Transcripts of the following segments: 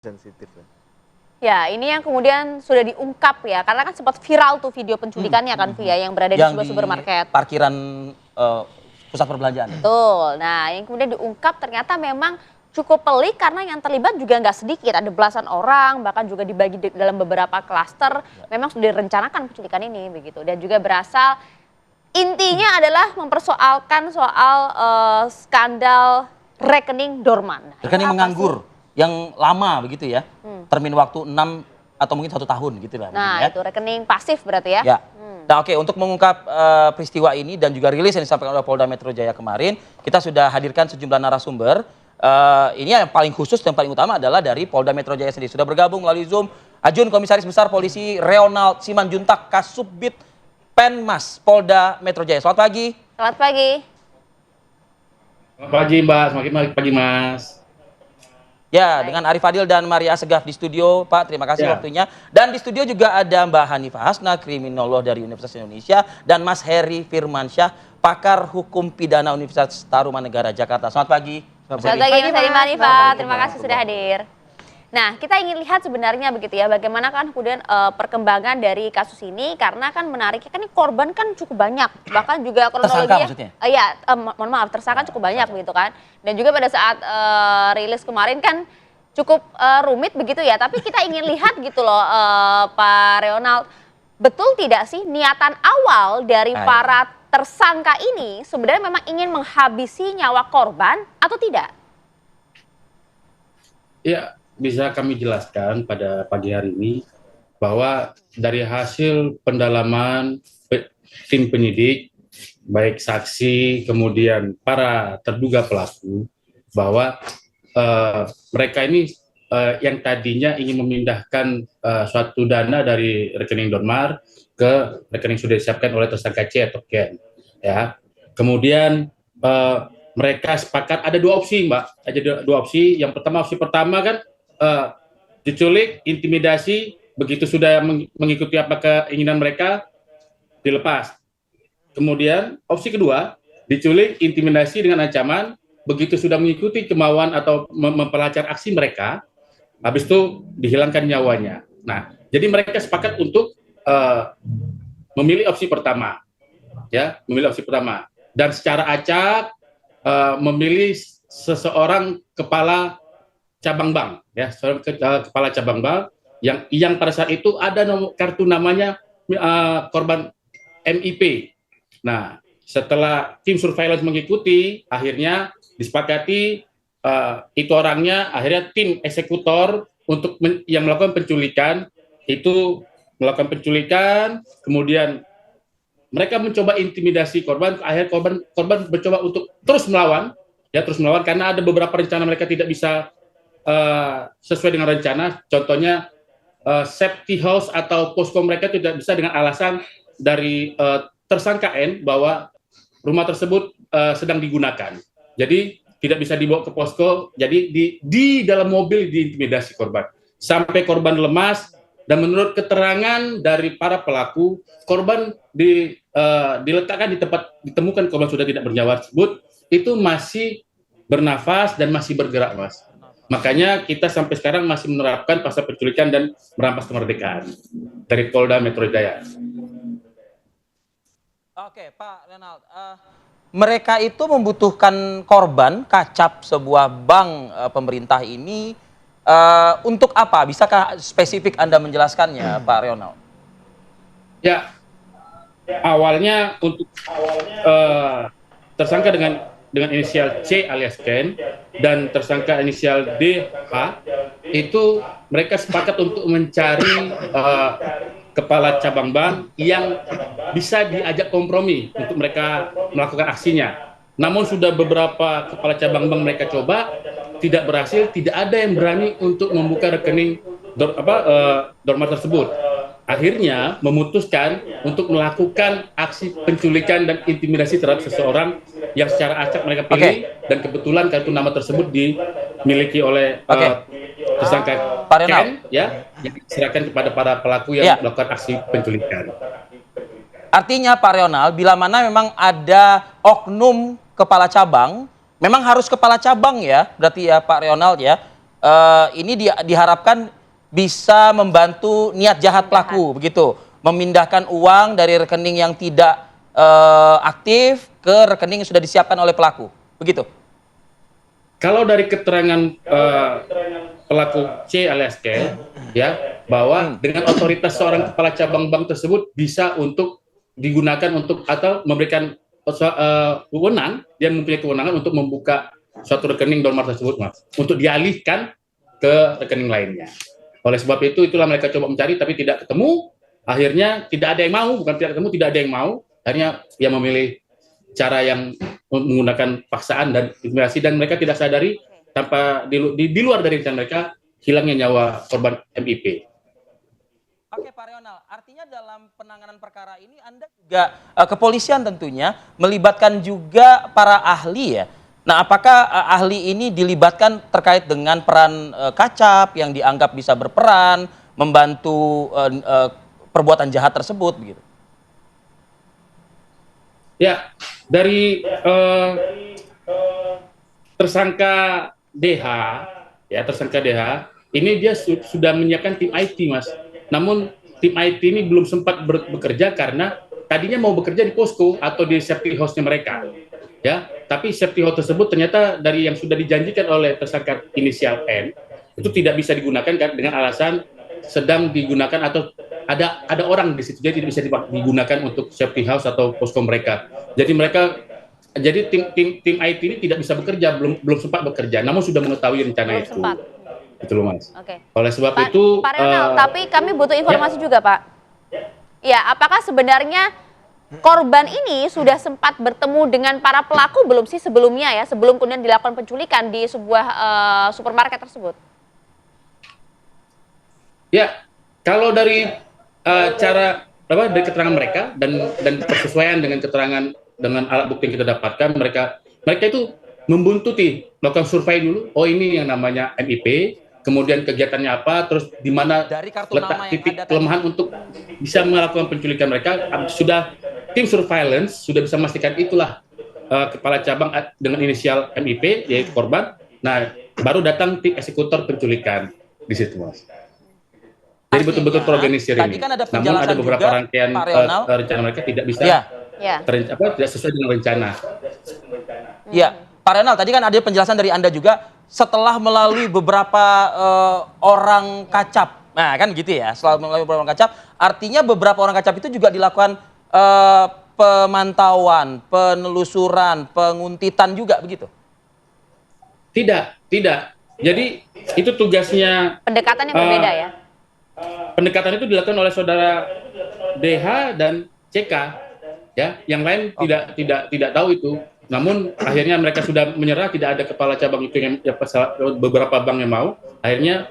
Sensitif ya. Ya, ini yang kemudian sudah diungkap ya, karena kan sempat viral tuh video penculikannya kan, Via, yang berada di sebuah supermarket. Parkiran pusat perbelanjaan. Betul. Nah, yang kemudian diungkap ternyata memang cukup pelik karena yang terlibat juga nggak sedikit, ada belasan orang, bahkan juga dibagi dalam beberapa klaster. Memang sudah direncanakan penculikan ini begitu, dan juga berasal intinya adalah mempersoalkan soal skandal rekening dorman. Rekening menganggur yang lama begitu ya, termin waktu 6 atau mungkin 1 tahun gitu lah. Nah, itu rekening pasif berarti ya. Ya. Nah, oke, untuk mengungkap peristiwa ini dan juga rilis yang disampaikan oleh Polda Metro Jaya kemarin, kita sudah hadirkan sejumlah narasumber. Ini yang paling khusus dan paling utama adalah dari Polda Metro Jaya sendiri. Sudah bergabung melalui Zoom Ajun Komisaris Besar Polisi Reonald Simanjuntak Kasubdit Penmas Polda Metro Jaya. Selamat pagi. Selamat pagi. Selamat pagi Mbak, selamat pagi Mas. Ya, dengan Arif Fadil dan Maria Segaf di studio, Pak. Terima kasih waktunya. Dan di studio juga ada Mbak Hanifah Hasna, kriminolog dari Universitas Indonesia, dan Mas Heri Firmansyah, pakar hukum pidana Universitas Tarumanegara Jakarta. Selamat pagi. Selamat pagi Mas Heri, Mbak Hanifah. Terima kasih sudah hadir. Nah, kita ingin lihat sebenarnya begitu ya, bagaimana kan kemudian perkembangan dari kasus ini, karena kan menariknya kan ini korban kan cukup banyak, bahkan juga kronologinya. Mohon maaf, tersangka cukup banyak begitu kan. Dan juga pada saat rilis kemarin kan cukup rumit begitu ya, tapi kita ingin lihat gitu loh Pak Reonald, betul tidak sih niatan awal dari para tersangka ini sebenarnya memang ingin menghabisi nyawa korban atau tidak? Ya, bisa kami jelaskan pada pagi hari ini bahwa dari hasil pendalaman tim penyidik, baik saksi kemudian para terduga pelaku, bahwa mereka ini yang tadinya ingin memindahkan suatu dana dari rekening Dormar ke rekening sudah disiapkan oleh tersangka C atau Ken. Ya, kemudian mereka sepakat ada 2 opsi, Mbak. Ada 2 opsi. Yang pertama, opsi pertama kan diculik, intimidasi, begitu sudah mengikuti apa keinginan mereka, dilepas. Kemudian opsi kedua, diculik, intimidasi dengan ancaman, begitu sudah mengikuti kemauan atau mempelajari aksi mereka, habis itu dihilangkan nyawanya. Nah, jadi mereka sepakat untuk memilih opsi pertama, ya, memilih opsi pertama, dan secara acak memilih seseorang kepala cabang bank, ya, seorang kepala cabang bank yang pada saat itu ada kartu namanya korban MIP. Nah, setelah tim surveillance mengikuti, akhirnya disepakati itu orangnya, akhirnya tim eksekutor untuk yang melakukan penculikan itu melakukan penculikan, kemudian mereka mencoba intimidasi korban, akhirnya korban mencoba untuk terus melawan, ya, terus melawan karena ada beberapa rencana mereka tidak bisa sesuai dengan rencana. Contohnya safety house atau posko mereka tidak bisa dengan alasan dari tersangka N bahwa rumah tersebut sedang digunakan. Jadi tidak bisa dibawa ke posko, jadi di dalam mobil diintimidasi korban. Sampai korban lemas, dan menurut keterangan dari para pelaku, korban diletakkan di tempat ditemukan korban sudah tidak bernyawa tersebut, itu masih bernafas dan masih bergerak, Mas. Makanya kita sampai sekarang masih menerapkan pasal penculikan dan merampas kemerdekaan dari Polda Metro Jaya. Oke, Pak Reonald, mereka itu membutuhkan korban kacap sebuah bank pemerintah ini untuk apa? Bisakah spesifik Anda menjelaskannya, Pak Reonald? Ya, awalnya untuk tersangka dengan inisial C alias Ken dan tersangka inisial DH itu mereka sepakat untuk mencari kepala cabang bank yang bisa diajak kompromi untuk mereka melakukan aksinya. Namun sudah beberapa kepala cabang bank mereka coba, tidak berhasil, tidak ada yang berani untuk membuka rekening Dormar tersebut. Akhirnya memutuskan untuk melakukan aksi penculikan dan intimidasi terhadap seseorang yang secara acak mereka pilih, dan kebetulan kartu nama tersebut dimiliki oleh tersangka Ken, ya, yang diserahkan kepada para pelaku yang melakukan aksi penculikan. Artinya Pak Reonald, bila mana memang ada oknum kepala cabang, memang harus kepala cabang ya, berarti ya Pak Reonald ya, ini diharapkan bisa membantu niat jahat pelaku, begitu. Memindahkan uang dari rekening yang tidak aktif ke rekening yang sudah disiapkan oleh pelaku, begitu. Kalau dari keterangan pelaku C alias K, ya, bahwa dengan otoritas seorang kepala cabang bank tersebut bisa untuk digunakan untuk atau memberikan wewenang, dia mempunyai kewenangan untuk membuka suatu rekening Dormar tersebut, Mas, untuk dialihkan ke rekening lainnya. Oleh sebab itu, itulah mereka coba mencari tapi tidak ketemu. Akhirnya tidak ada yang mau, bukan tidak ketemu, tidak ada yang mau. Akhirnya dia memilih cara yang menggunakan paksaan dan intimidasi, dan mereka tidak sadari tanpa di luar dari rencana mereka hilangnya nyawa korban MIP. Oke, Pak Rional, artinya dalam penanganan perkara ini Anda juga kepolisian tentunya melibatkan juga para ahli ya. Nah, apakah ahli ini dilibatkan terkait dengan peran Kacap yang dianggap bisa berperan membantu perbuatan jahat tersebut begitu? Ya, dari tersangka DH, ya tersangka DH, ini dia sudah menyiapkan tim IT, Mas. Namun tim IT ini belum sempat bekerja karena tadinya mau bekerja di posko atau di safety house-nya mereka. Ya, tapi safety house tersebut ternyata dari yang sudah dijanjikan oleh tersangka inisial N itu tidak bisa digunakan dengan alasan sedang digunakan atau ada orang di situ, jadi tidak bisa digunakan untuk safety house atau posko mereka. Jadi tim IT ini tidak bisa bekerja, belum sempat bekerja, namun sudah mengetahui rencana itu. Sempat. Itu loh, Mas. Oke. Oleh sebab Pak, itu, Pak Rional, tapi kami butuh informasi juga, Pak. Ya, apakah sebenarnya korban ini sudah sempat bertemu dengan para pelaku belum sih sebelumnya ya, sebelum kemudian dilakukan penculikan di sebuah supermarket tersebut? ya, kalau dari dari keterangan mereka dan persesuaian dengan keterangan dengan alat bukti yang kita dapatkan, mereka itu membuntuti, melakukan survei dulu. Oh, ini yang namanya MIP, kemudian kegiatannya apa, terus di mana letak titik kelemahan untuk bisa melakukan penculikan mereka. Sudah tim surveillance sudah bisa memastikan itulah kepala cabang dengan inisial MIP, yaitu korban. Nah, baru datang tim eksekutor penculikan di situ, Mas. Jadi betul-betul terorganisir ini. Kan ada namun ada beberapa juga, rangkaian rencana mereka tidak bisa tidak sesuai dengan rencana. Ya, Pak Renal, tadi kan ada penjelasan dari Anda juga setelah melalui beberapa orang Kacap. Nah, kan gitu ya. Setelah melalui beberapa orang Kacap, artinya beberapa orang Kacap itu juga dilakukan pemantauan, penelusuran, penguntitan juga begitu? Tidak. Jadi itu tugasnya. Pendekatan yang berbeda ya? Pendekatan itu dilakukan oleh saudara DH dan CK, ya. Yang lain tidak tahu itu. Namun akhirnya mereka sudah menyerah, tidak ada kepala cabang itu yang beberapa bank yang mau. Akhirnya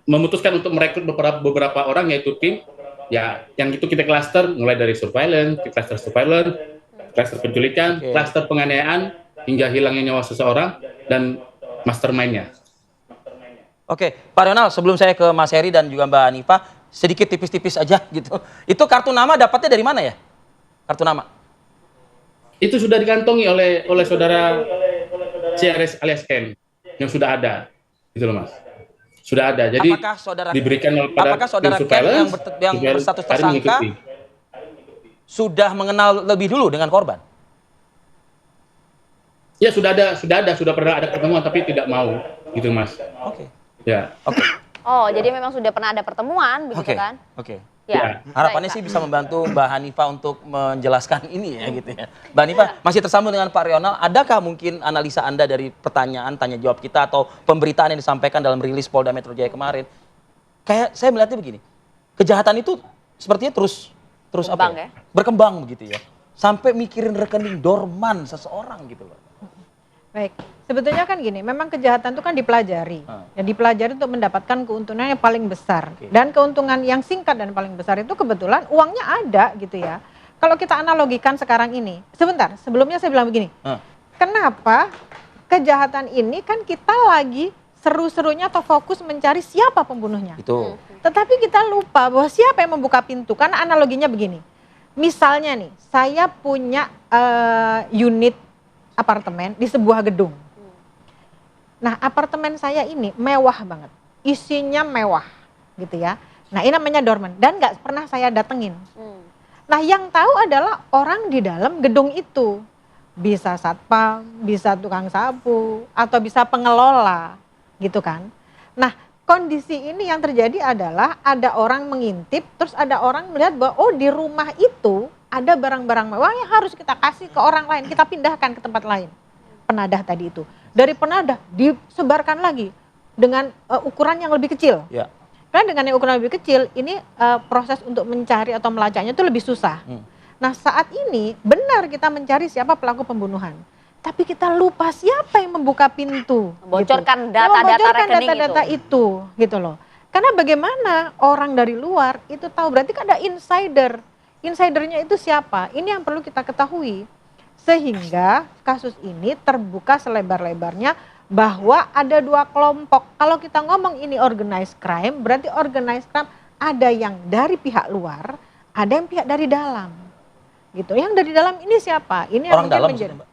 memutuskan untuk merekrut beberapa orang, yaitu tim. Ya, yang itu kita klaster mulai dari surveillance, klaster penculikan, klaster penganiayaan hingga hilangnya nyawa seseorang dan mastermind-nya. Oke, Pak Rional, sebelum saya ke Mas Heri dan juga Mbak Hanifah, sedikit tipis-tipis aja gitu. Itu kartu nama dapatnya dari mana ya? Kartu nama? Itu sudah dikantongi oleh saudara CRS alias Ken yang sudah ada, gitu loh, Mas. Sudah ada. Jadi diberikan apakah saudara Ken yang berstatus tersangka sudah mengenal lebih dulu dengan korban? Ya, sudah pernah ada pertemuan tapi tidak mau, gitu, Mas. Oke. Ya. Oke. Oh, jadi memang sudah pernah ada pertemuan begitu kan? Oke. Ya. Harapannya sih bisa membantu Mbak Hanifah untuk menjelaskan ini ya gitu ya. Mbak Hanifah masih tersambung dengan Pak Rional. Adakah mungkin analisa Anda dari pertanyaan tanya jawab kita atau pemberitaan yang disampaikan dalam rilis Polda Metro Jaya kemarin? Kayak saya melihatnya begini. Kejahatan itu sepertinya terus berkembang begitu ya. Sampai mikirin rekening dorman seseorang gitu loh. Baik, sebetulnya kan gini, memang kejahatan itu kan dipelajari. Ya, dipelajari untuk mendapatkan keuntungan yang paling besar. Dan keuntungan yang singkat dan paling besar itu kebetulan uangnya ada gitu ya. Kalau kita analogikan sekarang ini, sebentar, sebelumnya saya bilang begini. Kenapa kejahatan ini kan kita lagi seru-serunya atau fokus mencari siapa pembunuhnya. Itu. Tetapi kita lupa bahwa siapa yang membuka pintu, karena analoginya begini. Misalnya nih, saya punya unit apartemen di sebuah gedung. Nah, apartemen saya ini mewah banget, isinya mewah gitu ya. Nah, ini namanya dorman dan nggak pernah saya datengin. Nah, yang tahu adalah orang di dalam gedung itu. Bisa satpam, bisa tukang sapu, atau bisa pengelola gitu kan. Nah, kondisi ini yang terjadi adalah ada orang mengintip, terus ada orang melihat bahwa oh di rumah itu ada barang-barang mewah yang harus kita kasih ke orang lain, kita pindahkan ke tempat lain. Penadah tadi itu. Dari penadah disebarkan lagi dengan ukuran yang lebih kecil. Ya. Karena dengan yang ukuran lebih kecil, ini proses untuk mencari atau melacaknya itu lebih susah. Nah, saat ini benar kita mencari siapa pelaku pembunuhan. Tapi kita lupa siapa yang membuka pintu. Membocorkan gitu. data-data Membocorkan rekening data-data itu gitu loh. Karena bagaimana orang dari luar itu tahu, berarti kan ada insider. Insidernya itu siapa? Ini yang perlu kita ketahui. Sehingga kasus ini terbuka selebar-lebarnya bahwa ada dua kelompok. Kalau kita ngomong ini organized crime, berarti organized crime ada yang dari pihak luar, ada yang pihak dari dalam. Gitu. Yang dari dalam ini siapa? Ini yang Orang dalam menjadi maksudnya, Mbak?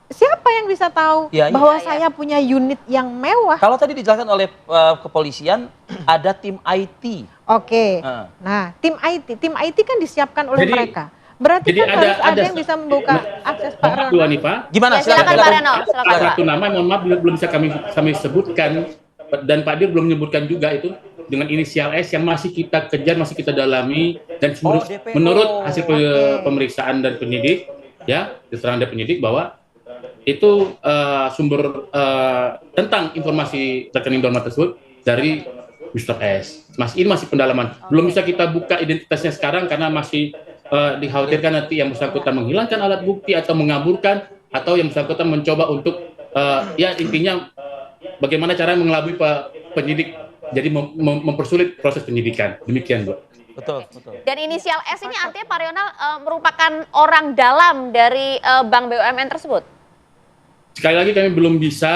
Siapa yang bisa tahu Ya, bahwa iya. saya punya unit yang mewah? Kalau tadi dijelaskan oleh kepolisian ada tim IT. Oke. Heeh. Nah, tim IT kan disiapkan oleh Jadi- mereka. Berarti jadi kan harus ada yang bisa membuka akses Pak Mohon maaf, Bu Ronald. Hanifah. Gimana? Ya, silakan Pak Reno, silakan Salah Pak. satu nama, mohon maaf belum bisa kami sebutkan dan Pak Dir belum menyebutkan juga itu dengan inisial S yang masih kita kejar, masih kita dalami dan DPO. menurut hasil Oke. pemeriksaan dari penyidik, ya keterangan dari penyidik bahwa itu sumber tentang informasi rekening dorman tersebut dari Mr. S. Ini masih pendalaman. Belum bisa kita buka identitasnya sekarang karena masih dikhawatirkan nanti yang bersangkutan menghilangkan alat bukti atau mengaburkan atau yang bersangkutan mencoba untuk ya intinya bagaimana cara mengelabui penyidik, jadi mempersulit proses penyidikan. Demikian, Bu. Betul, betul. Dan inisial S ini artinya Pak Rional merupakan orang dalam dari bank BUMN tersebut? Sekali lagi kami belum bisa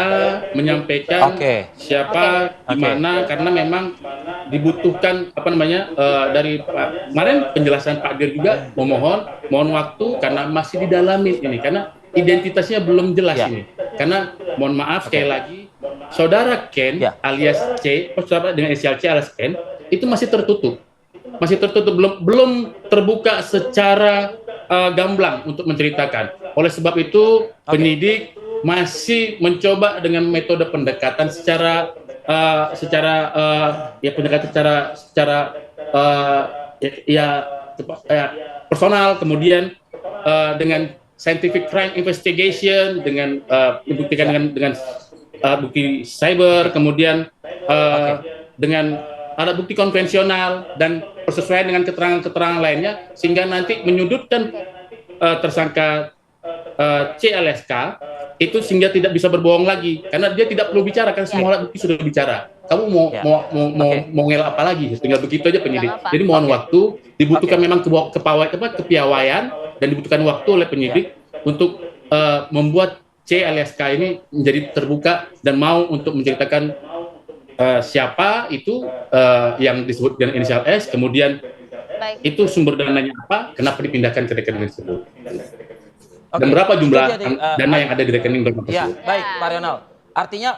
menyampaikan siapa di mana karena memang dibutuhkan dari kemarin penjelasan Pak Dir juga mohon waktu karena masih didalami ini karena identitasnya belum jelas ini. Karena mohon maaf sekali lagi saudara Ken alias C, saudara dengan inisial C alias Ken itu masih tertutup. Belum terbuka secara gamblang untuk menceritakan. Oleh sebab itu penyidik masih mencoba dengan metode pendekatan secara personal, kemudian dengan scientific crime investigation, dengan dibuktikan dengan bukti cyber, kemudian dengan alat bukti konvensional dan persesuaian dengan keterangan-keterangan lainnya sehingga nanti menyudutkan tersangka C alias K itu sehingga tidak bisa berbohong lagi karena dia tidak perlu bicara karena semua alat bukti sudah bicara. Kamu mau ngelak apa lagi? Tinggal begitu aja penyidik. Jadi mohon waktu, dibutuhkan memang kepiawaian dan dibutuhkan waktu oleh penyidik untuk membuat C alias K ini menjadi terbuka dan mau untuk menceritakan siapa itu yang disebut dengan inisial S, kemudian itu sumber dananya apa, kenapa dipindahkan ke rekening tersebut. Dan berapa jumlah dana yang ada di rekening dorman tersebut. Ya, baik Pak Rional. Artinya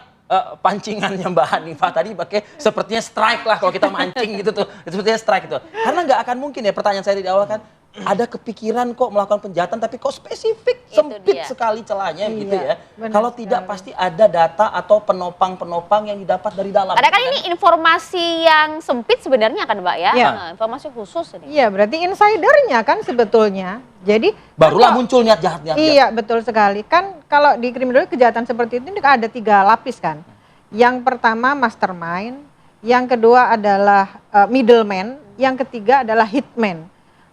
pancingannya Mbak Hanifah tadi pakai sepertinya strike lah kalau kita mancing gitu tuh. Sepertinya strike itu. Karena nggak akan mungkin ya pertanyaan saya di awal kan ada kepikiran kok melakukan penjahatan tapi kok spesifik, sempit sekali celahnya gitu ya. Kalau tidak pasti ada data atau penopang-penopang yang didapat dari dalam. Ada kan ini informasi yang sempit sebenarnya kan Mbak ya? Nah, informasi khusus ini. Iya, berarti insidernya kan sebetulnya. Jadi barulah muncul niat jahatnya. Iya, betul sekali. Kan kalau di kriminologi kejahatan seperti itu ada 3 lapis kan. Yang pertama mastermind, yang kedua adalah middleman, yang ketiga adalah hitman.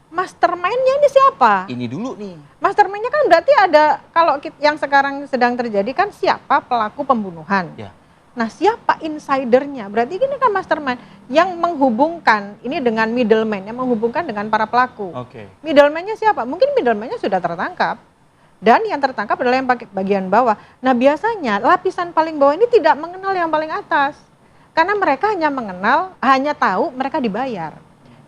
Mastermind-nya ini siapa? Ini dulu nih. Mastermind-nya kan berarti ada, kalau yang sekarang sedang terjadi kan siapa pelaku pembunuhan. Ya. Nah, siapa insidernya? Berarti ini kan mastermind yang menghubungkan ini dengan middleman, yang menghubungkan dengan para pelaku. Middleman-nya siapa? Mungkin middleman-nya sudah tertangkap. Dan yang tertangkap adalah yang pakai bagian bawah. Nah, biasanya lapisan paling bawah ini tidak mengenal yang paling atas. Karena mereka hanya tahu mereka dibayar.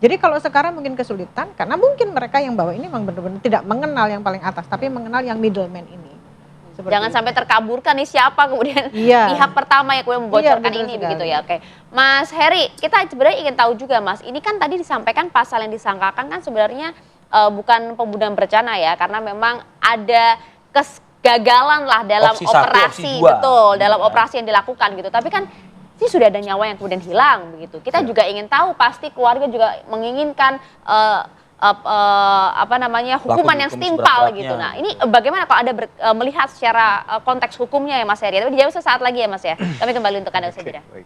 Jadi kalau sekarang mungkin kesulitan karena mungkin mereka yang bawah ini memang benar-benar tidak mengenal yang paling atas tapi mengenal yang middleman ini. Seperti Jangan itu. sampai terkaburkan nih siapa kemudian Iya. pihak pertama yang kemudian membocorkan betul ini sekali. begitu ya. Oke. Mas Heri, kita sebenarnya ingin tahu juga Mas, ini kan tadi disampaikan pasal yang disangkakan kan sebenarnya bukan pembunuhan berencana ya, karena memang ada kegagalan lah dalam Opsi 1, operasi, opsi 2. betul, dalam operasi yang dilakukan gitu. Tapi kan ini sudah ada nyawa yang kemudian hilang begitu. Kita juga ingin tahu, pasti keluarga juga menginginkan apa namanya hukuman yang dihukum setimpal seberat-beratnya. gitu. Nah ini bagaimana kalau Anda melihat secara konteks hukumnya ya Mas Heri? Tapi dijawab sesaat lagi ya Mas ya. Kami kembali untuk Anda saja. Baik.